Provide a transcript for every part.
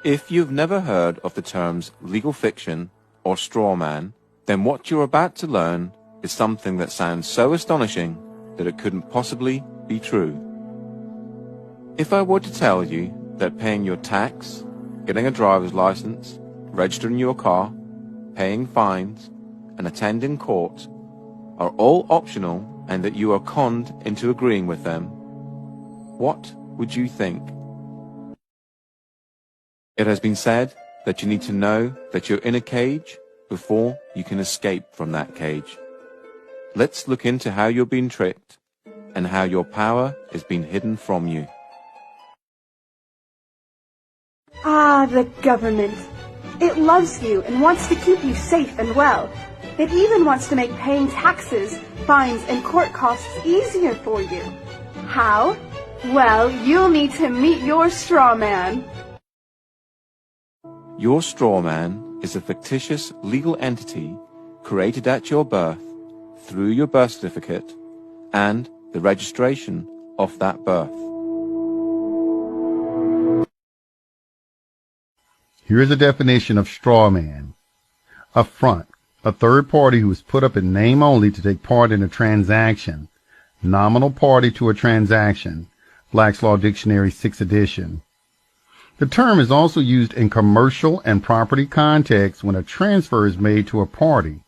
If you've never heard of the terms legal fiction or straw man, then what you're about to learn is something that sounds so astonishing that it couldn't possibly be true. If I were to tell you that paying your tax, getting a driver's license, registering your car, paying fines, and attending court are all optional and that you are conned into agreeing with them, what would you think? It has been said that you need to know that you're in a cage before you can escape from that cage. Let's look into how you're being tricked and how your power is being hidden from you. Ah, the government. It loves you and wants to keep you safe and well. It even wants to make paying taxes, fines, and court costs easier for you. How? Well, you'll need to meet your straw man. Your straw man is a fictitious legal entity created at your birth through your birth certificate and the registration of that birth. Here's a definition of straw man. A front, a third party who is put up in name only to take part in a transaction. Nominal party to a transaction. Black's Law Dictionary 6th edition. The term is also used in commercial and property contexts when a transfer is made to a party.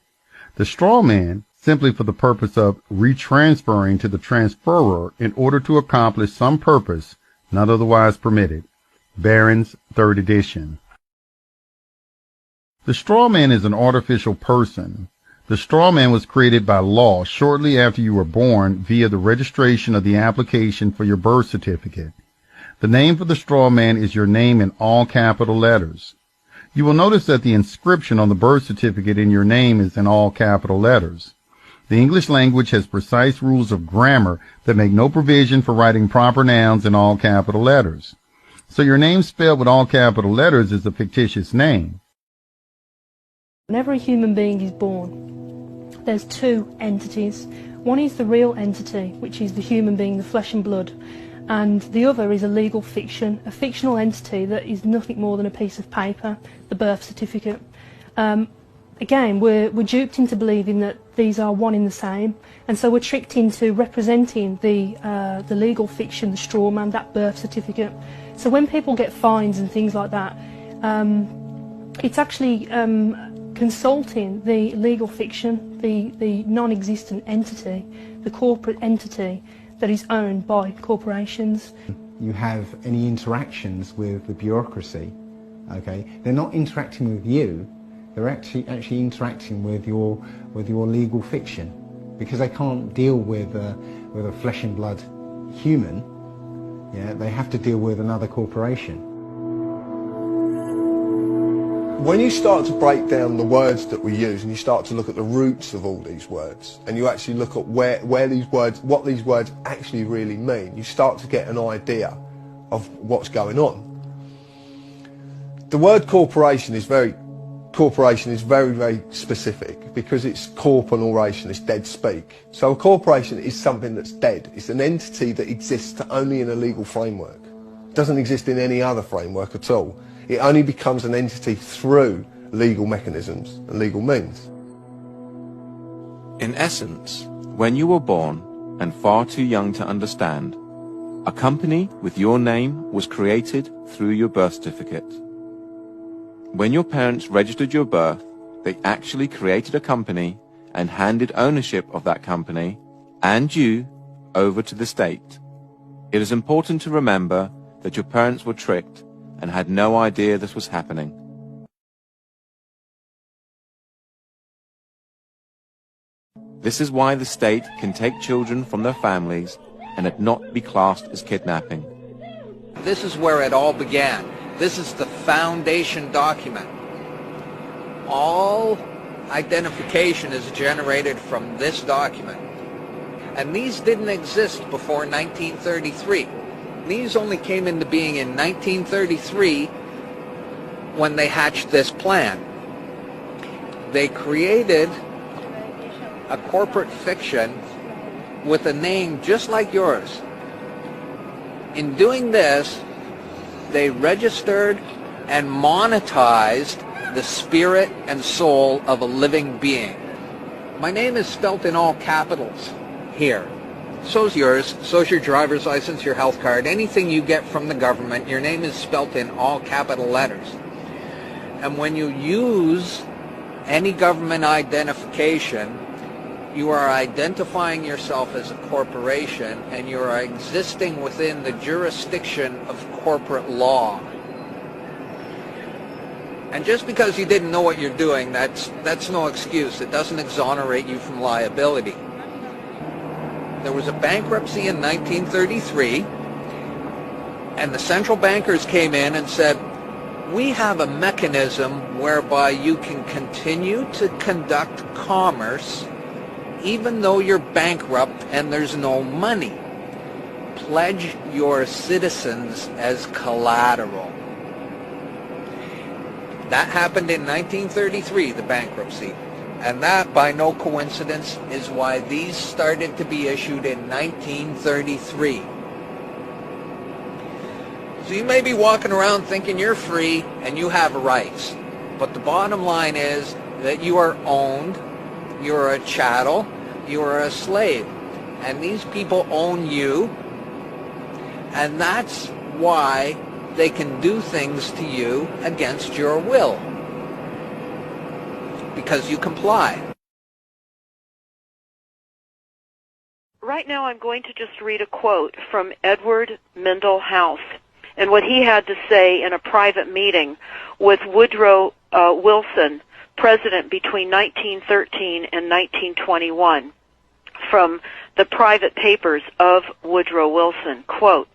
The straw man simply for the purpose of retransferring to the transferor in order to accomplish some purpose not otherwise permitted. Barron's 3rd edition. The straw man is an artificial person. The straw man was created by law shortly after you were born via the registration of the application for your birth certificate. The name for the straw man is your name in all capital letters. You will notice that the inscription on the birth certificate in your name is in all capital letters. The English language has precise rules of grammar that make no provision for writing proper nouns in all capital letters. So your name spelled with all capital letters is a fictitious name. Whenever a human being is born, there's two entities. One is the real entity, which is the human being, the flesh and blood, and the other is a legal fiction, a fictional entity that is nothing more than a piece of paper, the birth certificate. Again, we're duped into believing that these are one in the same, and so we're tricked into representing the legal fiction, the straw man, that birth certificate. So when people get fines and things like that, it's actually consulting the legal fiction, the non-existent entity, the corporate entity that is owned by corporations. You have any interactions with the bureaucracy, okay? They're not interacting with you, they're actually interacting with your legal fiction, because they can't deal with a flesh and blood human. Yeah, they have to deal with another corporation. When you start to break down the words that we use and you start to look at the roots of all these words and you actually look at where these words, what these words actually really mean, you start to get an idea of what's going on. The word corporation is very, very specific because it's corp and oration, it's dead speak. So a corporation is something that's dead. It's an entity that exists only in a legal framework. It doesn't exist in any other framework at all. It only becomes an entity through legal mechanisms and legal means. In essence, when you were born and far too young to understand, a company with your name was created through your birth certificate. When your parents registered your birth, they actually created a company and handed ownership of that company and you over to the state. It is important to remember that your parents were tricked and had no idea this was happening. This is why the state can take children from their families and it not be classed as kidnapping. This is where it all began. This is the foundation document. All identification is generated from this document. And these didn't exist before 1933. These only came into being in 1933 when they hatched this plan. They created a corporate fiction with a name just like yours. In doing this, they registered and monetized the spirit and soul of a living being. My name is spelt in all capitals here. So's yours, so's your driver's license, your health card, anything you get from the government, your name is spelt in all capital letters. And when you use any government identification, you are identifying yourself as a corporation, and you are existing within the jurisdiction of corporate law. And just because you didn't know what you're doing, that's no excuse. It doesn't exonerate you from liability. There was a bankruptcy in 1933, and the central bankers came in and said, we have a mechanism whereby you can continue to conduct commerce even though you're bankrupt and there's no money. Pledge your citizens as collateral. That happened in 1933, the bankruptcy. And that, by no coincidence, is why these started to be issued in 1933. So you may be walking around thinking you're free and you have rights. But the bottom line is that you are owned, you're a chattel, you're a slave. And these people own you. And that's why they can do things to you against your will. Because you comply. Right now I'm going to just read a quote from Edward Mendell House and what he had to say in a private meeting with Woodrow Wilson, president between 1913 and 1921, from the private papers of Woodrow Wilson. Quote,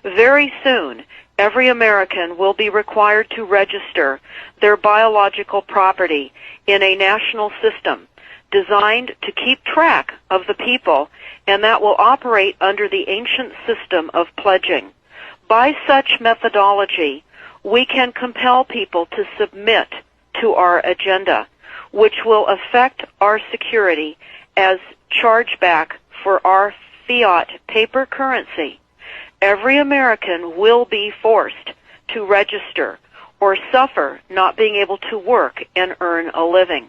very soon, every American will be required to register their biological property in a national system designed to keep track of the people, and that will operate under the ancient system of pledging. By such methodology, we can compel people to submit to our agenda, which will affect our security as chargeback for our fiat paper currency. Every American will be forced to register or suffer not being able to work and earn a living.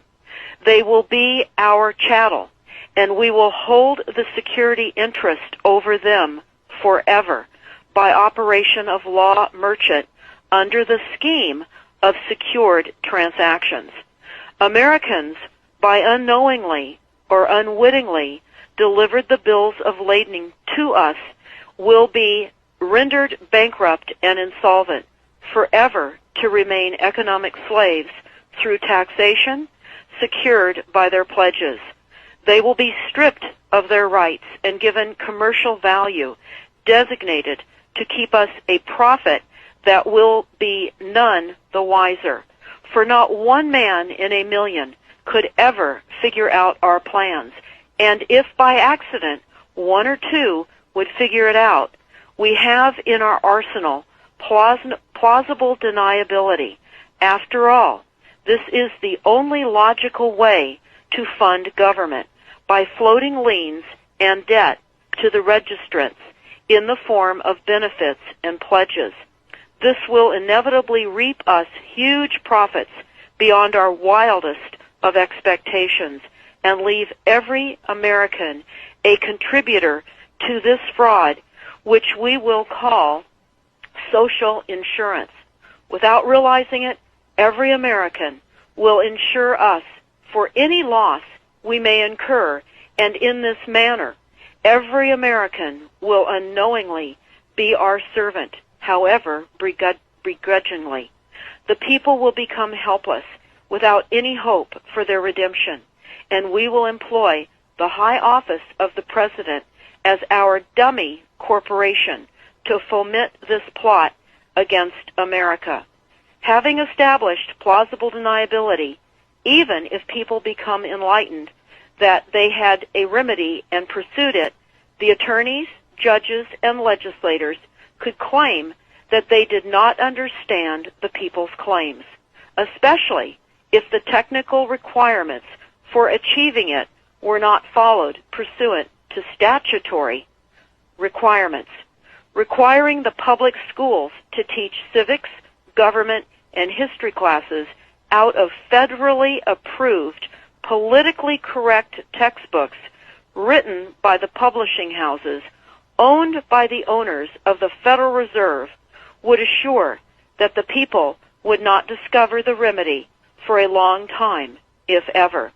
They will be our chattel, and we will hold the security interest over them forever by operation of law merchant under the scheme of secured transactions. Americans, by unknowingly or unwittingly delivered the bills of lading to us, will be rendered bankrupt and insolvent, forever to remain economic slaves through taxation secured by their pledges. They will be stripped of their rights and given commercial value, designated to keep us a profit that will be none the wiser. For not one man in a million could ever figure out our plans, and if by accident one or two would figure it out, we have in our arsenal plausible deniability. After all, this is the only logical way to fund government, by floating liens and debt to the registrants in the form of benefits and pledges. This will inevitably reap us huge profits beyond our wildest of expectations and leave every American a contributor to this fraud, which we will call social insurance. Without realizing it, every American will insure us for any loss we may incur, and in this manner, every American will unknowingly be our servant, however begrudgingly. The people will become helpless, without any hope for their redemption, and we will employ the high office of the President as our dummy corporation to foment this plot against America. Having established plausible deniability, even if people become enlightened that they had a remedy and pursued it, the attorneys, judges, and legislators could claim that they did not understand the people's claims, especially if the technical requirements for achieving it were not followed pursuant to statutory requirements. Requiring the public schools to teach civics, government, and history classes out of federally approved, politically correct textbooks written by the publishing houses, owned by the owners of the Federal Reserve, would assure that the people would not discover the remedy for a long time, if ever.